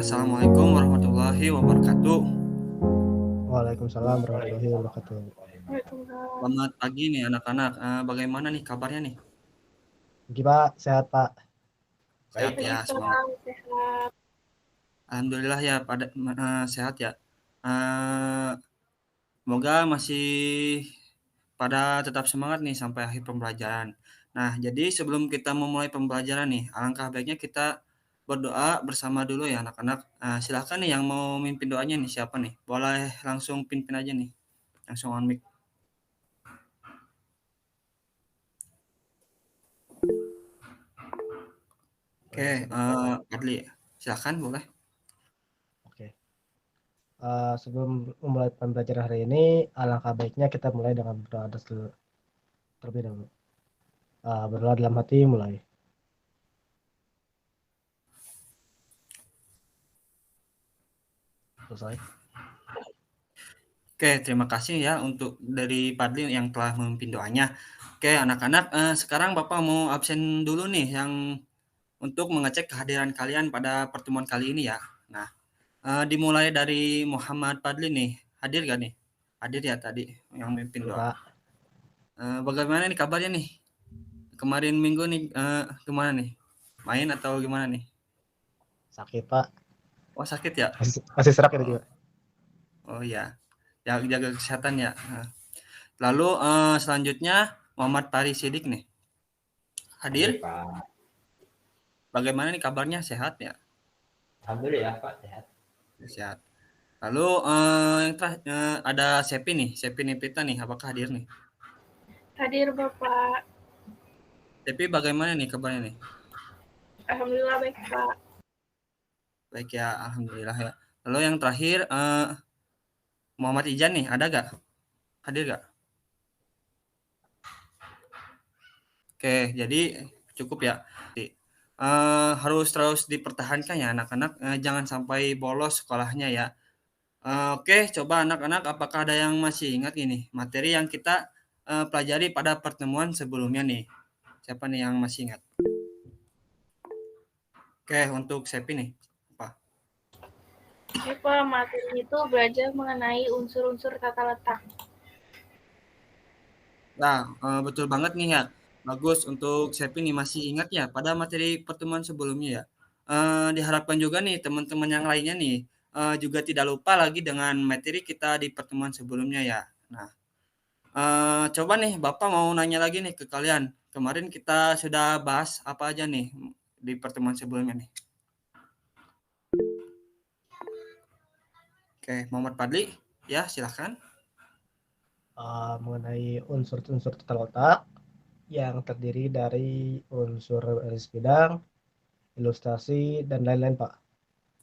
Assalamualaikum warahmatullahi wabarakatuh. Waalaikumsalam warahmatullahi wabarakatuh. Waalaikumsalam. Selamat pagi nih anak-anak. Bagaimana nih kabarnya nih? Gimana Sehat Pak? Sehat ya, semangat. Waalaikumsalam. Sehat. Alhamdulillah ya, sehat ya. Eh, Semoga masih pada tetap semangat nih sampai akhir pembelajaran. Nah, jadi sebelum kita memulai pembelajaran nih, alangkah baiknya kita berdoa bersama dulu ya anak-anak. Silahkan nih yang mau mimpin doanya nih siapa nih? Boleh langsung pimpin aja nih. Langsung on mic. Oke, Adli, silahkan boleh. Oke. Sebelum memulai pembelajaran hari ini, alangkah baiknya kita mulai dengan berdoa terlebih dahulu. Berdoa dalam hati mulai. Selesai. Oke, terima kasih ya untuk dari Padli yang telah memimpin doanya. Oke, anak-anak, sekarang Bapak mau absen dulu nih yang untuk mengecek kehadiran kalian pada pertemuan kali ini ya. Nah, dimulai dari Muhammad Padli nih. Hadir gak nih? Hadir ya tadi yang memimpin doa. Pak, Bagaimana nih kabarnya nih? Kemarin minggu nih gimana nih? Main atau gimana nih? sakit Pak. Oh, sakit ya? Masih serak itu juga. Oh ya. Jaga kesehatan ya. Lalu selanjutnya Muhammad Paris Sidik nih. Hadir? Pak. Bagaimana nih kabarnya? Sehat ya? Alhamdulillah Pak, sehat. Sehat. Lalu yang terakhir ada Sepi nih, Sepi Nipita nih. Apakah hadir nih? Hadir Bapak. Sepi bagaimana nih kabarnya nih? Alhamdulillah baik Pak. Baik ya, alhamdulillah ya. Lalu yang terakhir Muhammad Ijan nih, ada gak? Hadir gak? Oke, jadi cukup ya. Harus terus dipertahankan ya anak-anak, jangan sampai bolos sekolahnya ya. Oke, coba anak-anak apakah ada yang masih ingat ini materi yang kita pelajari pada pertemuan sebelumnya nih? Siapa nih yang masih ingat? Oke, untuk Sepi nih. Apa? Ini Pak, materi itu belajar mengenai unsur-unsur tata letak. Nah, betul banget nih ya. Bagus untuk Sepi nih masih ingat ya pada materi pertemuan sebelumnya ya. Diharapkan juga nih teman-teman yang lainnya nih juga tidak lupa lagi dengan materi kita di pertemuan sebelumnya ya. Nah, coba nih Bapak mau nanya lagi nih ke kalian. Kemarin kita sudah bahas apa aja nih di pertemuan sebelumnya nih. Oke, Muhammad Padli, ya silahkan. Mengenai unsur-unsur tata letak yang terdiri dari unsur garis bidang, ilustrasi, dan lain-lain Pak.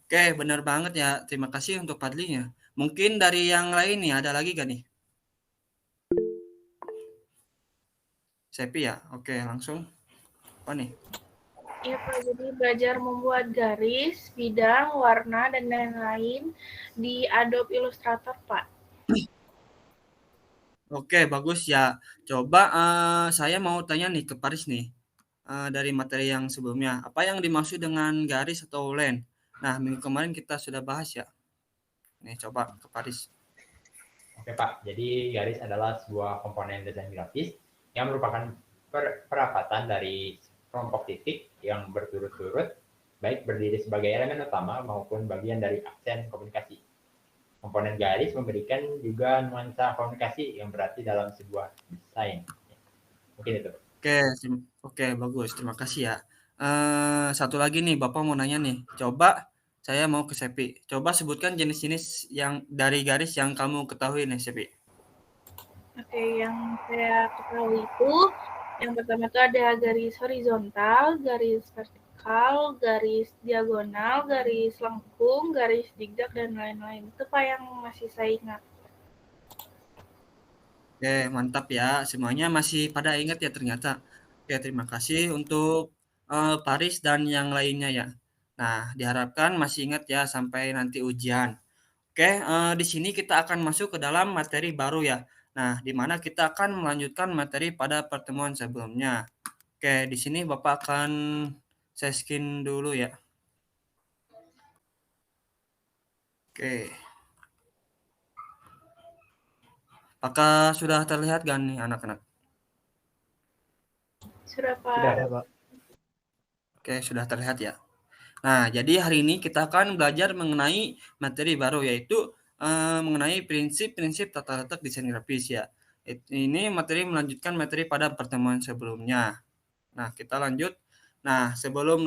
Oke, benar banget ya. Terima kasih untuk Padlinya. Mungkin dari yang lain nih, ada lagi gak nih? Sepi ya? Oke, langsung. Apa nih? Iya Pak, jadi belajar membuat garis, bidang, warna, dan lain-lain di Adobe Illustrator Pak. Oke, bagus ya. Coba saya mau tanya nih ke Paris nih. Dari materi yang sebelumnya. Apa yang dimaksud dengan garis atau line? Nah, minggu kemarin kita sudah bahas ya. Nih, coba ke Paris. Oke Pak, jadi garis adalah sebuah komponen desain grafis yang merupakan perapatan dari kelompok titik yang berturut-turut, baik berdiri sebagai elemen utama maupun bagian dari aksen komunikasi. Komponen garis memberikan juga nuansa komunikasi yang berarti dalam sebuah desain. Mungkin itu. Oke, bagus. Terima kasih ya. Satu lagi nih, Bapak mau nanya nih. Coba saya mau ke Sepi. Coba sebutkan jenis-jenis yang dari garis yang kamu ketahui nih, Sepi. Oke, yang saya ketahui itu yang pertama itu ada garis horizontal, garis vertikal, garis diagonal, garis lengkung, garis zigzag, dan lain-lain. Itu Pak yang masih saya ingat. Oke, mantap ya. Semuanya masih pada ingat ya ternyata. Oke, terima kasih untuk Paris dan yang lainnya ya. Nah, diharapkan masih ingat ya sampai nanti ujian. Oke, di sini kita akan masuk ke dalam materi baru ya. Nah, di mana kita akan melanjutkan materi pada pertemuan sebelumnya. Oke, di sini Bapak akan saya skin dulu ya. Oke. Apakah sudah terlihat gak nih anak-anak? Sudah, Pak. Sudah. Ya, Pak. Oke, sudah terlihat ya. Nah, jadi hari ini kita akan belajar mengenai materi baru, yaitu mengenai prinsip-prinsip tata letak desain grafis ya. Ini materi melanjutkan materi pada pertemuan sebelumnya. Nah, kita lanjut. Nah, sebelum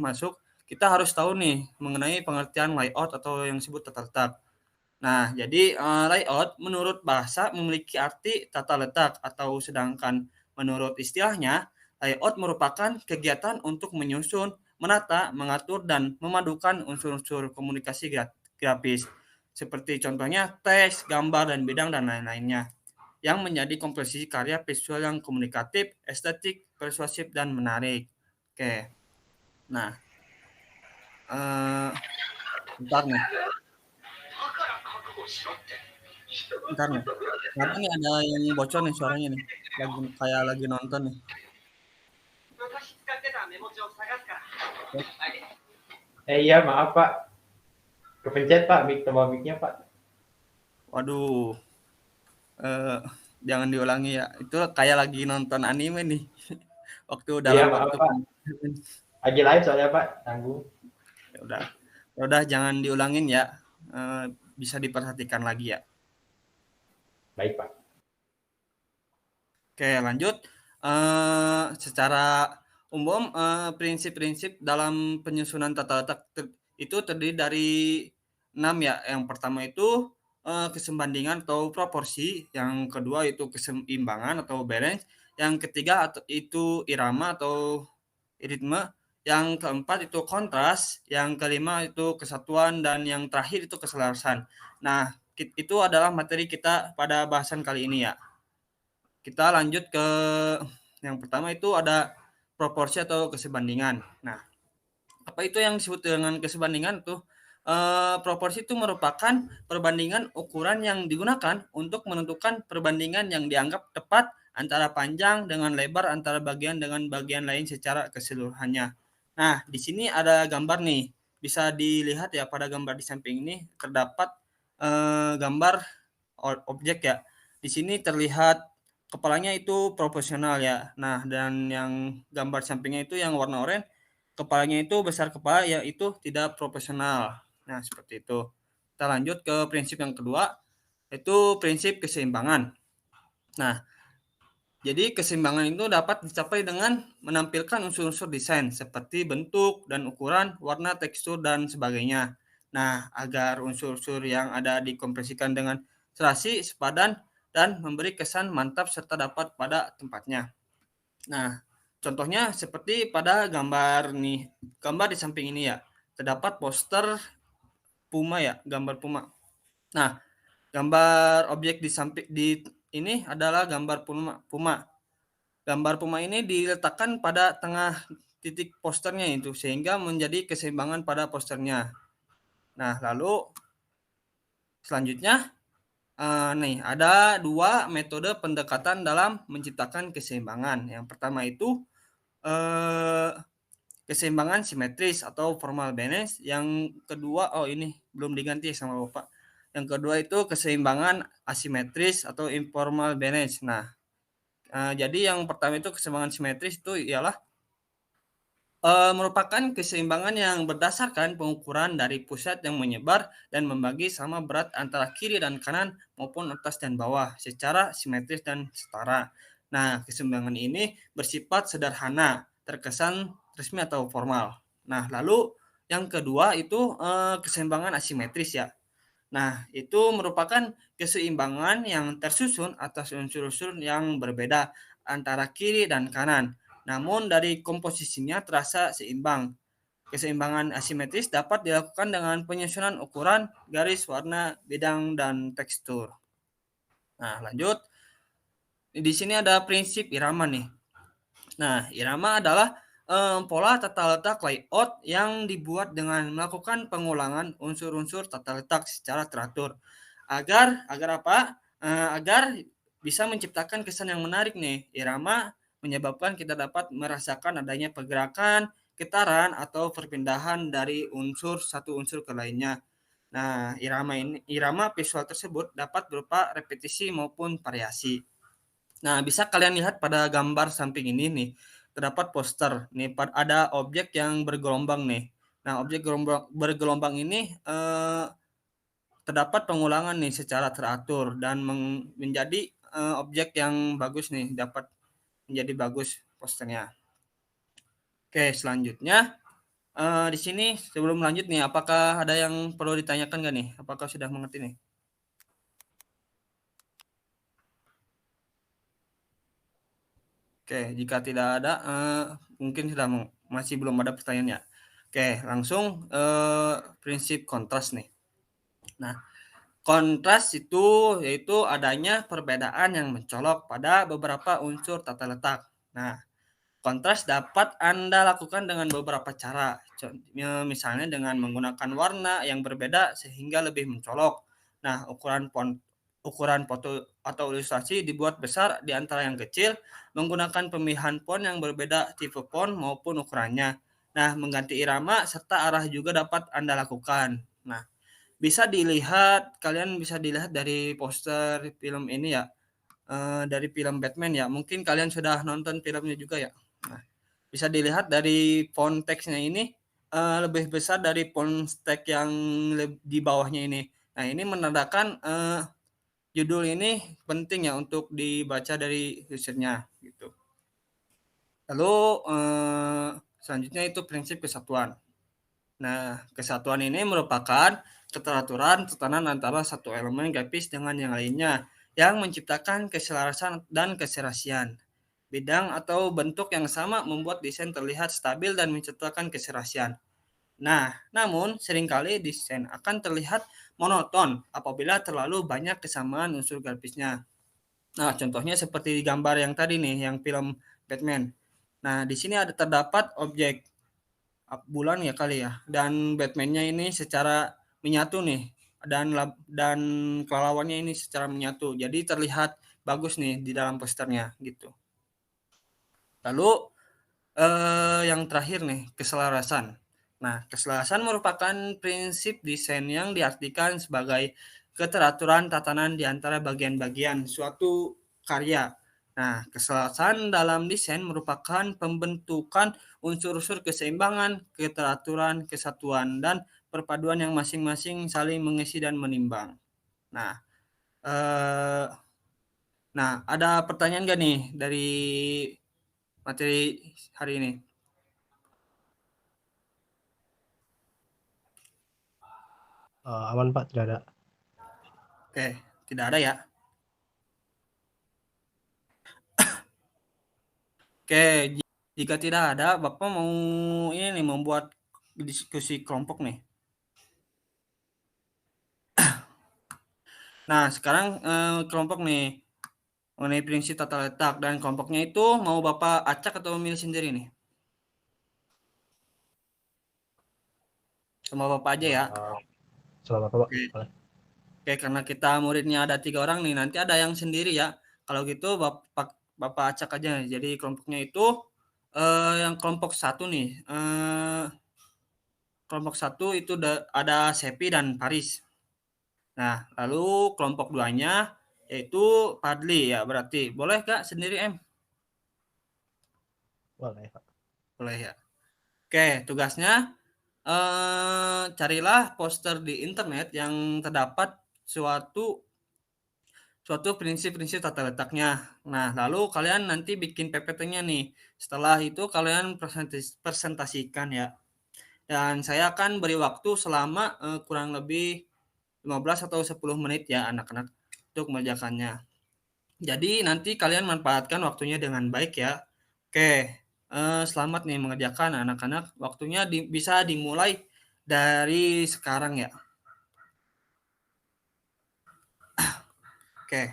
masuk, kita harus tahu nih mengenai pengertian layout atau yang disebut tata letak. Nah, jadi layout menurut bahasa memiliki arti tata letak atau sedangkan menurut istilahnya, layout merupakan kegiatan untuk menyusun, menata, mengatur, dan memadukan unsur-unsur komunikasi grafis. Seperti contohnya teks, gambar, dan bidang, dan lain-lainnya. Yang menjadi komposisi karya visual yang komunikatif, estetik, persuasif, dan menarik. Oke. Nah, bentar nih. Bentar nih. Kenapa nih ada yang bocor nih suaranya nih? Kayak lagi nonton nih. Iya, maaf Pak. Kepencet Pak, tombol mic-nya Pak. Waduh. Jangan diulangi ya. Itu kayak lagi nonton anime nih. Waktu dalam Iya, maaf waktu. Pak. Lagi live soalnya Pak, tanggung. Ya udah. Ya udah jangan diulangin ya. Bisa diperhatikan lagi ya. Baik Pak. Oke, lanjut. Secara umum prinsip-prinsip dalam penyusunan tata letak itu terdiri dari 6 ya. Yang pertama itu kesembandingan atau proporsi, yang kedua itu keseimbangan atau balance, yang ketiga itu irama atau ritme, yang keempat itu kontras, yang kelima itu kesatuan, dan yang terakhir itu keselarasan. Nah, itu adalah materi kita pada bahasan kali ini ya. Kita lanjut ke yang pertama itu ada proporsi atau kesebandingan. Nah, apa itu yang disebut dengan kesebandingan tuh? Proporsi itu merupakan perbandingan ukuran yang digunakan untuk menentukan perbandingan yang dianggap tepat antara panjang dengan lebar antara bagian dengan bagian lain secara keseluruhannya. Nah, di sini ada gambar nih. Bisa dilihat ya pada gambar di samping ini terdapat gambar objek ya. Di sini terlihat kepalanya itu proporsional ya. Nah, dan yang gambar sampingnya itu yang warna oranye, kepalanya itu besar kepala yaitu tidak proporsional. Nah, seperti itu. Kita lanjut ke prinsip yang kedua, yaitu prinsip keseimbangan. Nah, jadi keseimbangan itu dapat dicapai dengan menampilkan unsur-unsur desain seperti bentuk dan ukuran, warna, tekstur, dan sebagainya. Nah, agar unsur-unsur yang ada dikompresikan dengan serasi, sepadan, dan memberi kesan mantap serta dapat pada tempatnya. Nah, contohnya seperti pada gambar nih, gambar di samping ini ya, terdapat poster Puma ya, gambar Puma. Nah, gambar objek di samping di ini adalah gambar Puma. Gambar Puma ini diletakkan pada tengah titik posternya itu sehingga menjadi keseimbangan pada posternya. Nah, lalu selanjutnya nih ada 2 metode pendekatan dalam menciptakan keseimbangan. Yang pertama itu keseimbangan simetris atau formal balance. Yang kedua ini belum diganti sama Bapak. Yang kedua itu keseimbangan asimetris atau informal balance. Nah, jadi yang pertama itu keseimbangan simetris itu ialah merupakan keseimbangan yang berdasarkan pengukuran dari pusat yang menyebar dan membagi sama berat antara kiri dan kanan maupun atas dan bawah secara simetris dan setara. Nah, keseimbangan ini bersifat sederhana, terkesan resmi atau formal. Nah, lalu yang kedua itu keseimbangan asimetris ya. Nah, itu merupakan keseimbangan yang tersusun atas unsur-unsur yang berbeda antara kiri dan kanan. Namun dari komposisinya terasa seimbang. Keseimbangan asimetris dapat dilakukan dengan penyusunan ukuran, garis, warna, bidang, dan tekstur. Nah, lanjut. Di sini ada prinsip irama nih. Nah, irama adalah pola tata letak layout yang dibuat dengan melakukan pengulangan unsur-unsur tata letak secara teratur. Agar apa? Agar bisa menciptakan kesan yang menarik nih. Irama menyebabkan kita dapat merasakan adanya pergerakan, getaran, atau perpindahan dari satu unsur ke lainnya. Nah, irama visual tersebut dapat berupa repetisi maupun variasi. Nah, bisa kalian lihat pada gambar samping ini nih, terdapat poster. Nih, ada objek yang bergelombang nih. Nah, objek bergelombang ini terdapat pengulangan nih secara teratur dan menjadi objek yang bagus nih, dapat menjadi bagus posternya. Oke, selanjutnya di sini sebelum lanjut nih, apakah ada yang perlu ditanyakan nggak nih? Apakah sudah mengerti nih? Oke, jika tidak ada, mungkin masih belum ada pertanyaannya. Oke, langsung prinsip kontras nih. Nah, kontras itu yaitu adanya perbedaan yang mencolok pada beberapa unsur tata letak. Nah, kontras dapat Anda lakukan dengan beberapa cara. Misalnya dengan menggunakan warna yang berbeda sehingga lebih mencolok. Nah, ukuran foto atau ilustrasi dibuat besar di antara yang kecil, menggunakan pemilihan font yang berbeda tipe font maupun ukurannya. Nah, mengganti irama serta arah juga dapat Anda lakukan. Nah, kalian bisa dilihat dari poster film ini ya, dari film Batman ya. Mungkin kalian sudah nonton filmnya juga ya. Nah, bisa dilihat dari font teksnya ini lebih besar dari font teks yang di bawahnya ini. Nah, ini menandakan judul ini penting ya untuk dibaca dari usernya gitu. Lalu selanjutnya itu prinsip kesatuan. Nah, kesatuan ini merupakan keteraturan tatanan antara satu elemen grafis dengan yang lainnya yang menciptakan keselarasan dan keserasian. Bidang atau bentuk yang sama membuat desain terlihat stabil dan menciptakan keserasian. Nah, namun seringkali desain akan terlihat monoton apabila terlalu banyak kesamaan unsur grafisnya. Nah, contohnya seperti gambar yang tadi nih, yang film Batman. Nah, di sini terdapat objek bulan ya kali ya, dan Batman-nya ini secara menyatu nih, dan kelelawar-nya ini secara menyatu. Jadi terlihat bagus nih di dalam posternya gitu. Lalu yang terakhir nih, keselarasan. Nah, keselarasan merupakan prinsip desain yang diartikan sebagai keteraturan tatanan di antara bagian-bagian suatu karya. Nah, keselarasan dalam desain merupakan pembentukan unsur-unsur keseimbangan, keteraturan, kesatuan, dan perpaduan yang masing-masing saling mengisi dan menimbang. Nah, ada pertanyaan nggak nih dari materi hari ini? Aman Pak, tidak ada. Oke, tidak ada ya. Oke, jika tidak ada, Bapak mau ini nih membuat diskusi kelompok nih. Nah, sekarang kelompok nih mengenai prinsip tata letak, dan kelompoknya itu mau Bapak acak atau memilih sendiri nih? Sama Bapak aja ya. Selamat Pak. Oke, karena kita muridnya ada 3 orang nih, nanti ada yang sendiri ya. Kalau gitu Bapak acak aja. Jadi kelompoknya itu yang kelompok 1 nih. Kelompok 1 itu ada Sepi dan Paris. Nah, lalu kelompok 2-nya yaitu Padli ya berarti. Boleh Kak sendiri M? Boleh Pak. Boleh ya. Oke, tugasnya carilah poster di internet yang terdapat suatu prinsip-prinsip tata letaknya. Nah, lalu kalian nanti bikin PPT-nya nih. Setelah itu kalian presentasikan ya. Dan saya akan beri waktu selama kurang lebih 15 atau 10 menit ya anak-anak untuk mengerjakannya. Jadi nanti kalian manfaatkan waktunya dengan baik ya. Oke, selamat nih mengerjakan anak-anak. Waktunya bisa dimulai dari sekarang ya. Oke.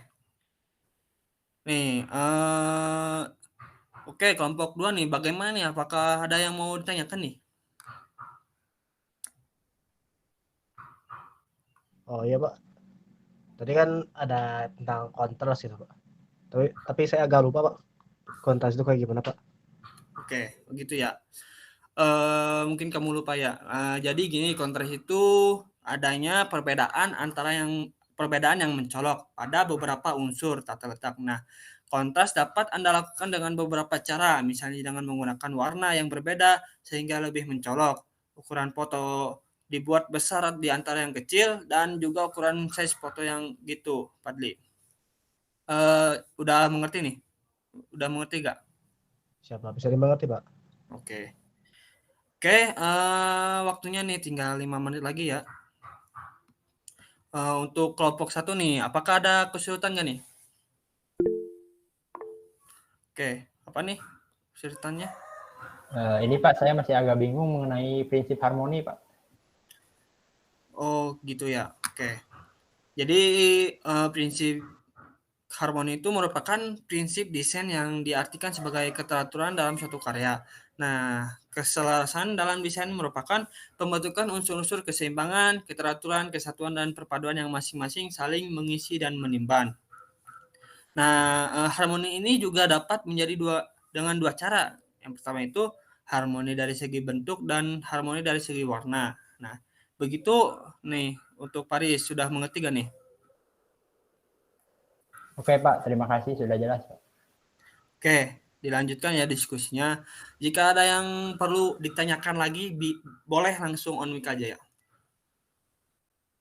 Nih, oke, kelompok 2 nih, bagaimana nih? Apakah ada yang mau ditanyakan nih? Oh iya Pak. Tadi kan ada tentang kontras gitu Pak. Tapi saya agak lupa Pak. Kontras itu kayak gimana Pak? Oke, begitu ya. Mungkin kamu lupa ya. Jadi gini, kontras itu adanya perbedaan yang mencolok pada beberapa unsur tata letak. Nah, kontras dapat Anda lakukan dengan beberapa cara, misalnya dengan menggunakan warna yang berbeda sehingga lebih mencolok. Ukuran foto dibuat besar di antara yang kecil dan juga ukuran size foto yang gitu, Fadli. Udah mengerti nih? Udah mengerti nggak? Siapa bisa dimengerti, Pak? Oke. Waktunya nih tinggal 5 menit lagi ya. Untuk kelompok 1 nih, apakah ada kesulitan nggak nih? Oke, apa nih kesulitannya? Ini Pak, saya masih agak bingung mengenai prinsip harmoni, Pak. Oh, gitu ya. Oke. Jadi prinsip harmoni itu merupakan prinsip desain yang diartikan sebagai keteraturan dalam suatu karya. Nah, keselarasan dalam desain merupakan pembentukan unsur-unsur keseimbangan, keteraturan, kesatuan, dan perpaduan yang masing-masing saling mengisi dan menimbang. Nah, harmoni ini juga dapat menjadi dengan dua cara. Yang pertama itu harmoni dari segi bentuk dan harmoni dari segi warna. Nah, begitu nih untuk Paris, sudah mengerti gak nih? Oke Pak, terima kasih sudah jelas Pak. Oke, dilanjutkan ya diskusinya. Jika ada yang perlu ditanyakan lagi, boleh langsung on mic aja ya.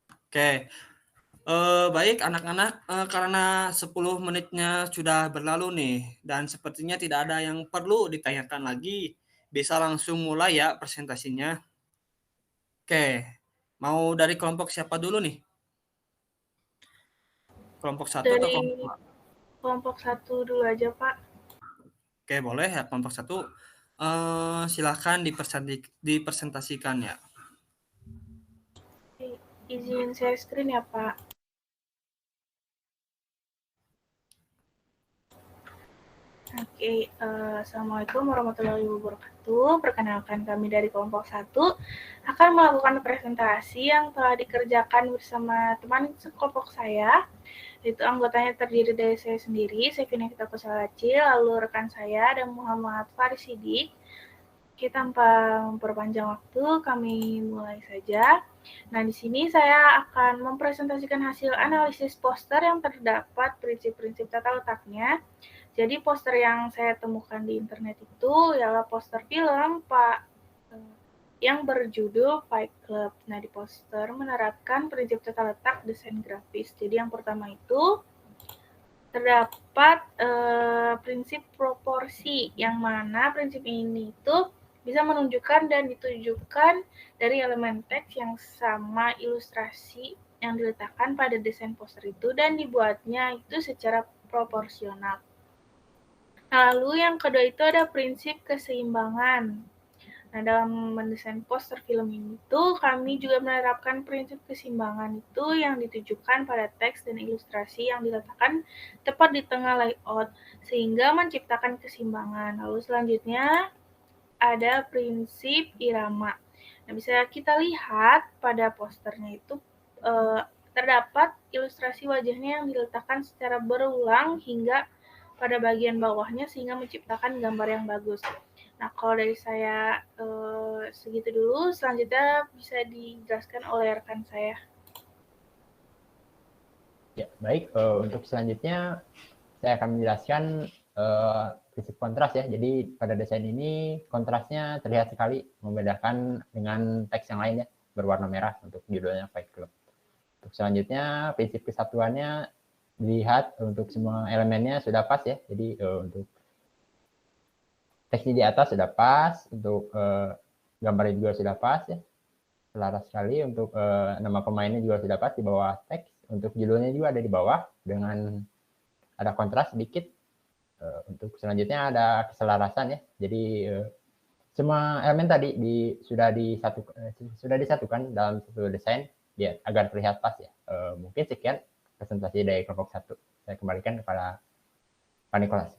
Oke, baik anak-anak, karena 10 menitnya sudah berlalu nih, dan sepertinya tidak ada yang perlu ditanyakan lagi, bisa langsung mulai ya presentasinya. Oke, mau dari kelompok siapa dulu nih? Kelompok 1 atau Dari kelompok 2? kelompok 1 dulu aja, Pak. Oke, boleh ya kelompok 1. Silakan dipresentasikan ya. Izin share screen ya, Pak. Oke, Assalamualaikum warahmatullahi wabarakatuh. Perkenalkan, kami dari kelompok 1 akan melakukan presentasi yang telah dikerjakan bersama teman sekelompok saya. Itu anggotanya terdiri dari saya sendiri, Sevina Kita Kusalaci, lalu rekan saya dan Muhammad Faris Sidik. Kita tanpa memperpanjang waktu, kami mulai saja. Nah, di sini saya akan mempresentasikan hasil analisis poster yang terdapat prinsip-prinsip tata letaknya. Jadi poster yang saya temukan di internet itu ialah poster film yang berjudul Fight Club. Nah, di poster menerapkan prinsip tata letak desain grafis. Jadi yang pertama itu terdapat prinsip proporsi, yang mana prinsip ini itu bisa menunjukkan dan ditujukan dari elemen teks yang sama ilustrasi yang diletakkan pada desain poster itu dan dibuatnya itu secara proporsional. Lalu yang kedua itu ada prinsip keseimbangan. Nah, dalam mendesain poster film itu, kami juga menerapkan prinsip keseimbangan itu yang ditujukan pada teks dan ilustrasi yang diletakkan tepat di tengah layout, sehingga menciptakan keseimbangan. Lalu selanjutnya ada prinsip irama. Nah, bisa kita lihat pada posternya itu terdapat ilustrasi wajahnya yang diletakkan secara berulang hingga pada bagian bawahnya sehingga menciptakan gambar yang bagus. Nah, kalau dari saya segitu dulu, selanjutnya bisa dijelaskan oleh rekan saya. Ya, baik. Untuk selanjutnya saya akan menjelaskan prinsip kontras ya. Jadi pada desain ini kontrasnya terlihat sekali membedakan dengan teks yang lain ya, berwarna merah untuk judulnya Fight Club. Untuk selanjutnya prinsip kesatuannya dilihat untuk semua elemennya sudah pas ya. Jadi untuk teksnya di atas sudah pas, untuk gambarnya juga sudah pas ya. Selaras sekali. Untuk nama pemainnya juga sudah pas di bawah teks. Untuk judulnya juga ada di bawah dengan ada kontras sedikit. Untuk selanjutnya ada keselarasan ya. Jadi semua elemen tadi sudah disatukan dalam satu desain biar agar terlihat pas ya. Mungkin sekian presentasi dari kelompok 1. Saya kembalikan kepada Pak Nikolas.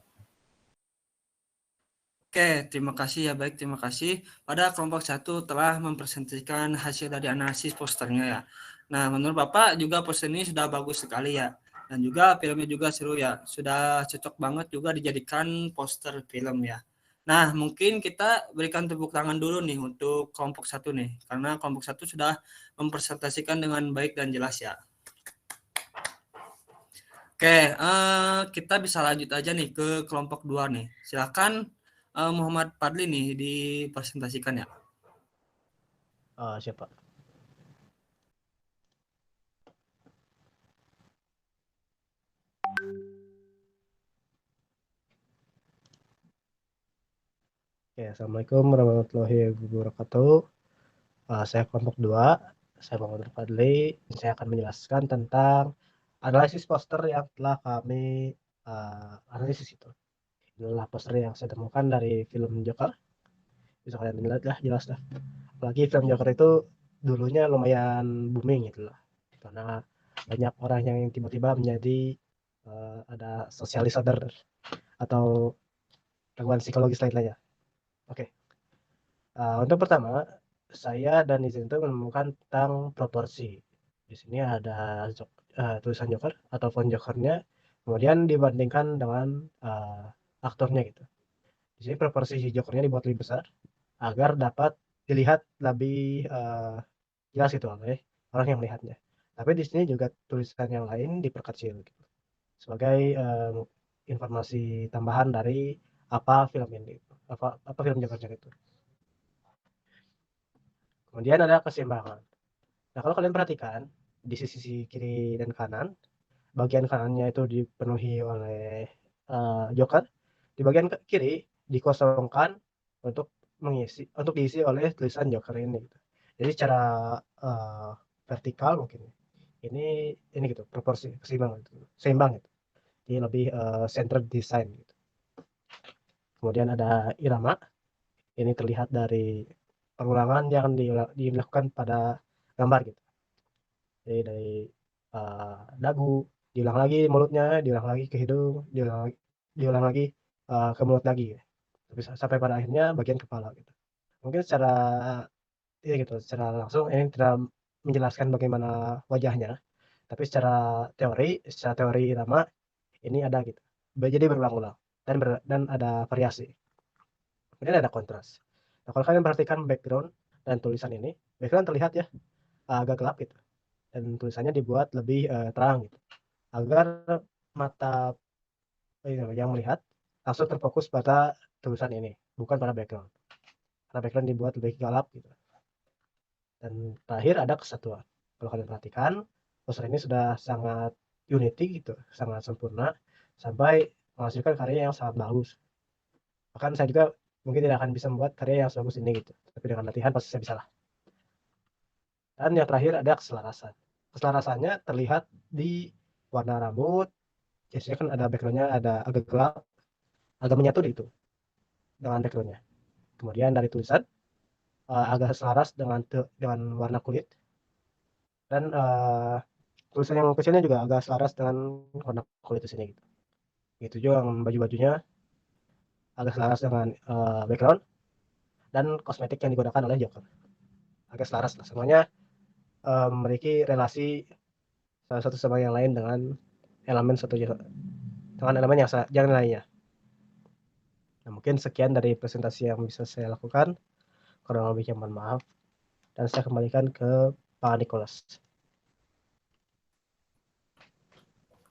Oke, terima kasih ya. Baik, terima kasih. Pada kelompok 1 telah mempresentasikan hasil dari analisis posternya ya. Nah, menurut Bapak juga poster ini sudah bagus sekali ya. Dan juga filmnya juga seru ya. Sudah cocok banget juga dijadikan poster film ya. Nah, mungkin kita berikan tepuk tangan dulu nih untuk kelompok 1 nih, karena kelompok 1 sudah mempresentasikan dengan baik dan jelas ya. Oke, kita bisa lanjut aja nih ke kelompok 2 nih. Silakan Muhammad Fadli nih dipresentasikan ya. Siapa? Oke, Assalamualaikum warahmatullahi wabarakatuh. Saya kelompok 2, saya Muhammad Fadli. Saya akan menjelaskan tentang analisis poster yang telah kami analisis itu. Inilah poster yang saya temukan dari film Joker. Bisa kalian lihat lah, jelas lah. Apalagi film Joker itu dulunya lumayan booming gitu lah. Karena banyak orang yang tiba-tiba menjadi ada social disorder atau gangguan psikologis lain-lainnya. Oke. Untuk pertama, saya dan izin itu menemukan tentang proporsi. Di sini ada tulisan Joker atau font Jokernya, kemudian dibandingkan dengan aktornya gitu. Di sini proporsi Jokernya dibuat lebih besar agar dapat dilihat lebih jelas gitu oleh orang yang melihatnya. Tapi di sini juga tulisan yang lain diperkecil gitu, sebagai informasi tambahan dari apa film ini, apa film Jokernya itu. Kemudian ada keseimbangan. Nah, kalau kalian perhatikan di sisi kiri dan kanan, bagian kanannya itu dipenuhi oleh Joker, di bagian kiri dikosongkan untuk diisi oleh tulisan Joker ini gitu. Jadi secara vertikal mungkin ini gitu, proporsi seimbang gitu. Jadi lebih centered design gitu. Kemudian ada irama, ini terlihat dari pengulangan yang dilakukan pada gambar gitu. Jadi dari dagu diulang lagi mulutnya, diulang lagi ke hidung, diulang lagi ke mulut lagi ya. Tapi sampai pada akhirnya bagian kepala gitu. Mungkin secara ini gitu, secara langsung ini tidak menjelaskan bagaimana wajahnya, tapi secara teori irama ini ada gitu. Jadi berulang-ulang dan ada variasi. Kemudian ada kontras. Nah, kalau kalian perhatikan background dan tulisan ini, background terlihat ya agak gelap gitu, dan tulisannya dibuat lebih terang gitu, agar mata yang melihat langsung terfokus pada tulisan ini, bukan pada background. Karena background dibuat lebih gelap gitu. Dan terakhir ada kesatuan. Kalau kalian perhatikan, poster ini sudah sangat unity gitu, sangat sempurna, sampai menghasilkan karya yang sangat bagus. Bahkan saya juga mungkin tidak akan bisa membuat karya yang sebagus ini gitu, tapi dengan latihan pasti saya bisa lah. Dan yang terakhir ada keselarasan. Keselarasannya terlihat di warna rambut. Biasanya kan ada backgroundnya ada agak gelap, agak menyatu itu dengan backgroundnya. Kemudian dari tulisan agak selaras dengan warna kulit, dan tulisan yang kecilnya juga agak selaras dengan warna kulit di sini gitu. Gitu juga yang baju-bajunya agak selaras dengan background, dan kosmetik yang digunakan oleh Joker agak selaras lah. Semuanya memiliki relasi salah satu sama yang lain dengan elemen yang lainnya. Nah, mungkin sekian dari presentasi yang bisa saya lakukan. Kurang lebihnya mohon maaf, dan saya kembalikan ke Pak Nicholas.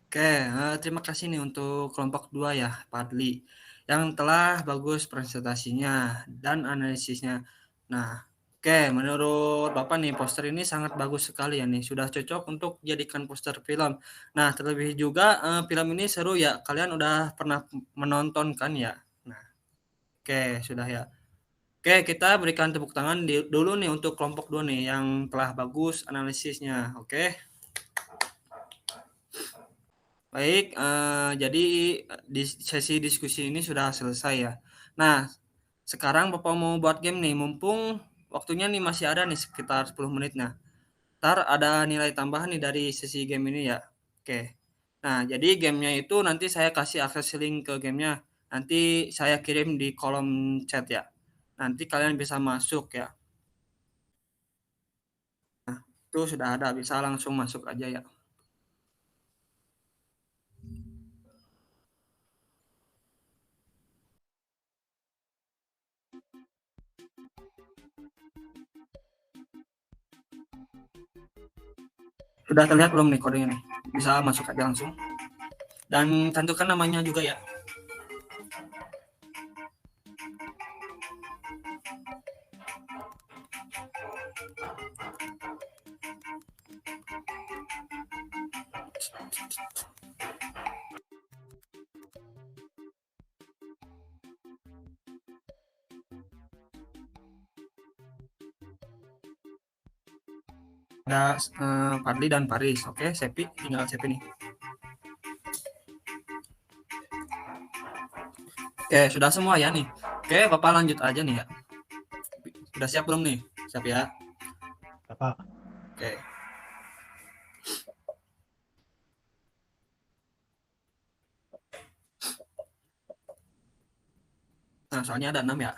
Oke, terima kasih nih untuk kelompok 2 ya, Fadli, yang telah bagus presentasinya dan analisisnya. Nah, oke, menurut Bapak nih poster ini sangat bagus sekali ya nih, sudah cocok untuk jadikan poster film. Nah, terlebih juga film ini seru ya, kalian udah pernah menonton kan ya? Nah, oke, sudah ya. Oke, kita berikan tepuk tangan dulu nih untuk kelompok 2 nih yang telah bagus analisisnya, oke? Baik, jadi di sesi diskusi ini sudah selesai ya. Nah, sekarang Bapak mau buat game nih, mumpung waktunya nih masih ada nih sekitar 10 menit. Nah, ntar ada nilai tambahan nih dari sesi game ini ya. Oke. Nah, jadi gamenya itu nanti saya kasih akses link ke gamenya. Nanti saya kirim di kolom chat ya. Nanti kalian bisa masuk ya. Nah, itu sudah ada, bisa langsung masuk aja ya. Udah terlihat belum nih kodenya nih? Bisa masuk aja langsung. Dan tentukan namanya juga ya. Ada Fadli dan Paris. Oke, Sepi, tinggal Sepi nih. Oke, sudah semua ya nih. Oke, Bapak lanjut aja nih ya. Sudah siap belum nih? Siap ya? Bapak. Oke. Nah, soalnya ada 6 ya.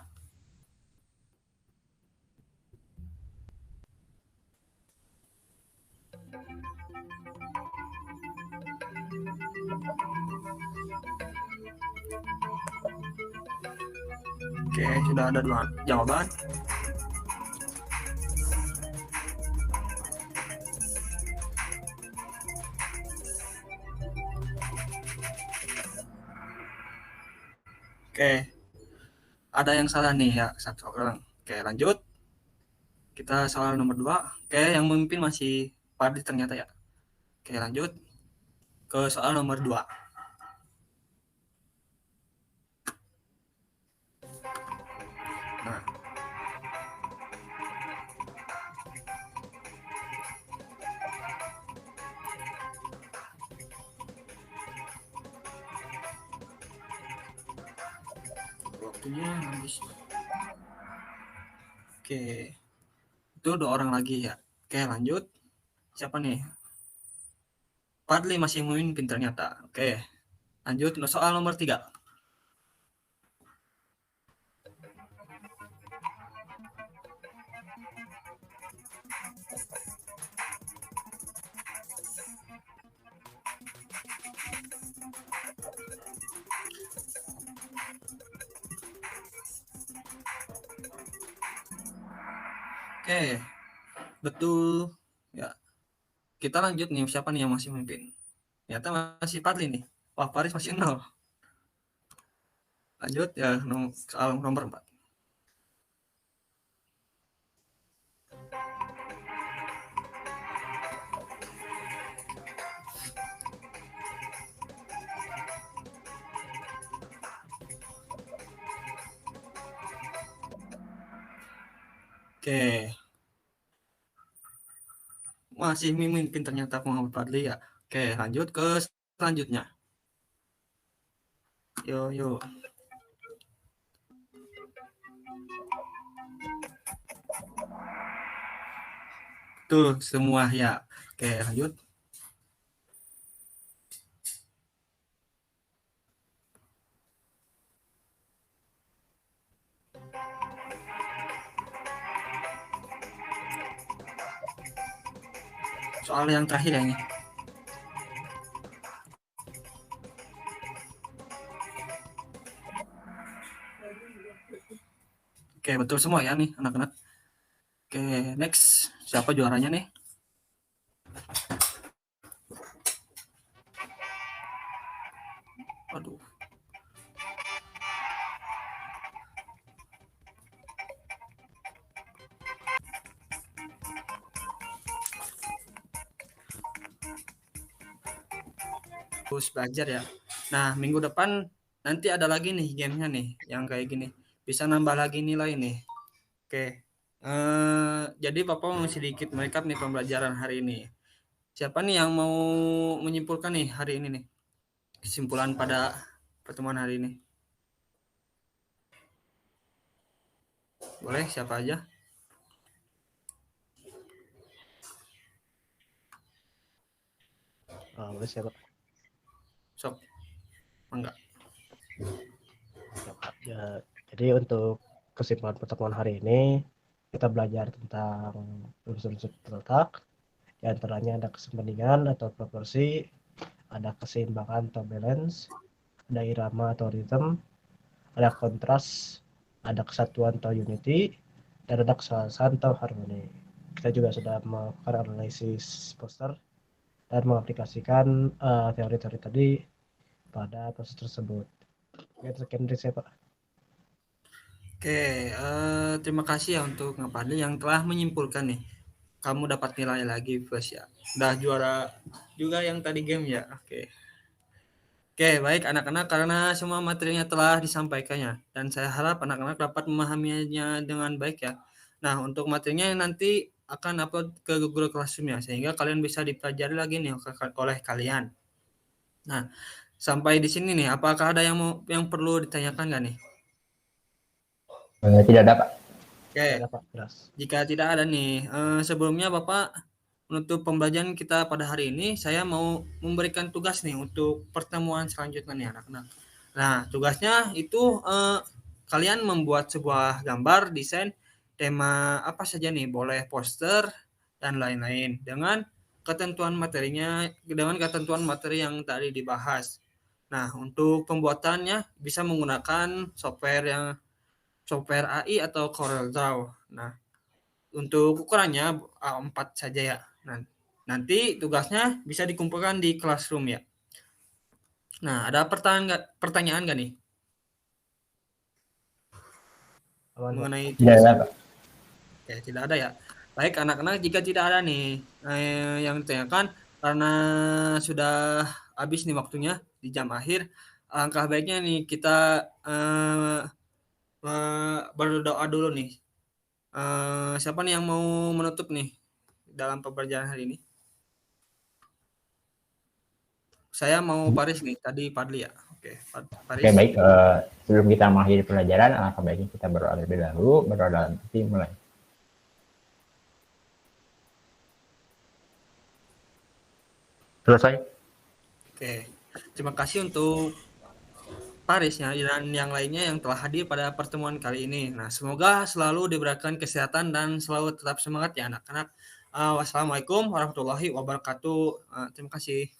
Oke, sudah ada 2 jawaban. Oke. Ada yang salah nih ya, satu orang. Oke, lanjut. Kita soal nomor 2. Oke, yang memimpin masih Fadli ternyata ya. Oke, lanjut ke soal nomor 2. Nah, waktunya habis. Oke, itu 2 orang lagi ya. Oke, lanjut. Siapa nih? Fadli masih memimpin ternyata. Oke, lanjut soal nomor 3. Oke, betul ya. Kita lanjut nih, siapa nih yang masih memimpin? Ternyata masih Fadli nih. Wah, Paris masih 0. Lanjut ya, soal nomor 4. Oke. Masih memimpin ternyata Muhammad Fadli ya. Oke, lanjut ke selanjutnya. Yo. Tuh, semua ya. Oke, lanjut. Soal yang terakhir ya ini. Oke, betul semua ya nih anak-anak. Oke, next. Siapa juaranya nih? Waduh. Terus belajar ya. Nah, minggu depan nanti ada lagi nih gamenya nih yang kayak gini. Bisa nambah lagi nilai nih. Oke. Jadi Bapak mau sedikit merekap nih pembelajaran hari ini. Siapa nih yang mau menyimpulkan nih hari ini nih? Kesimpulan pada pertemuan hari ini. Boleh, siapa aja? Boleh siapa? Sok. Enggak. Ya, jadi untuk kesimpulan pertemuan hari ini, kita belajar tentang unsur-unsur terletak. Di antaranya ada kesembandingan atau proporsi, ada keseimbangan atau balance, ada irama atau rhythm, ada kontras, ada kesatuan atau unity, dan ada kesalahan atau harmoni. Kita juga sudah melakukan analisis poster dan mengaplikasikan teori-teori tadi pada proses tersebut. Oke, sekian dari saya, Pak. Oke, terima kasih ya untuk Kang Fadli yang telah menyimpulkan nih. Kamu dapat nilai lagi plus ya. Udah juara juga yang tadi game ya. Oke. Oke, baik anak-anak, karena semua materinya telah disampaikannya dan saya harap anak-anak dapat memahaminya dengan baik ya. Nah, untuk materinya nanti akan upload ke Google Classroom ya, sehingga kalian bisa dipelajari lagi nih oleh kalian. Nah, sampai di sini nih, apakah ada yang perlu ditanyakan nggak nih? Tidak ada, Pak. Oke, Ada, Pak, jelas. jika tidak ada nih, sebelumnya Bapak menutup pembelajaran kita pada hari ini, saya mau memberikan tugas nih untuk pertemuan selanjutnya nih anak-anak. Nah, tugasnya itu kalian membuat sebuah gambar, desain, tema apa saja nih, boleh poster dan lain-lain dengan ketentuan materinya, dengan ketentuan materi yang tadi dibahas. Nah, untuk pembuatannya bisa menggunakan software AI atau CorelDRAW. Nah, untuk ukurannya A4 saja ya. Nah, nanti tugasnya bisa dikumpulkan di Classroom ya. Nah, ada pertanyaan nggak nih Aman, Pak. mengenai Tidak tugas? ada, Pak. Oke, tidak ada ya. Baik anak-anak, jika tidak ada nih yang ditanyakan karena sudah habis nih waktunya di jam akhir, alangkah baiknya nih kita berdoa dulu nih. Siapa nih yang mau menutup nih dalam pembelajaran hari ini? Saya mau Paris nih, tadi Padli ya. Oke, Paris. Oke, baik. Sebelum kita mengakhiri pelajaran, alangkah baiknya kita berdoa terlebih dahulu. Berdoa dalam hati, mulai. Selesai. Oke, terima kasih untuk Paris ya dan yang lainnya yang telah hadir pada pertemuan kali ini. Nah, semoga selalu diberikan kesehatan dan selalu tetap semangat ya anak-anak. Wassalamualaikum warahmatullahi wabarakatuh. Terima kasih.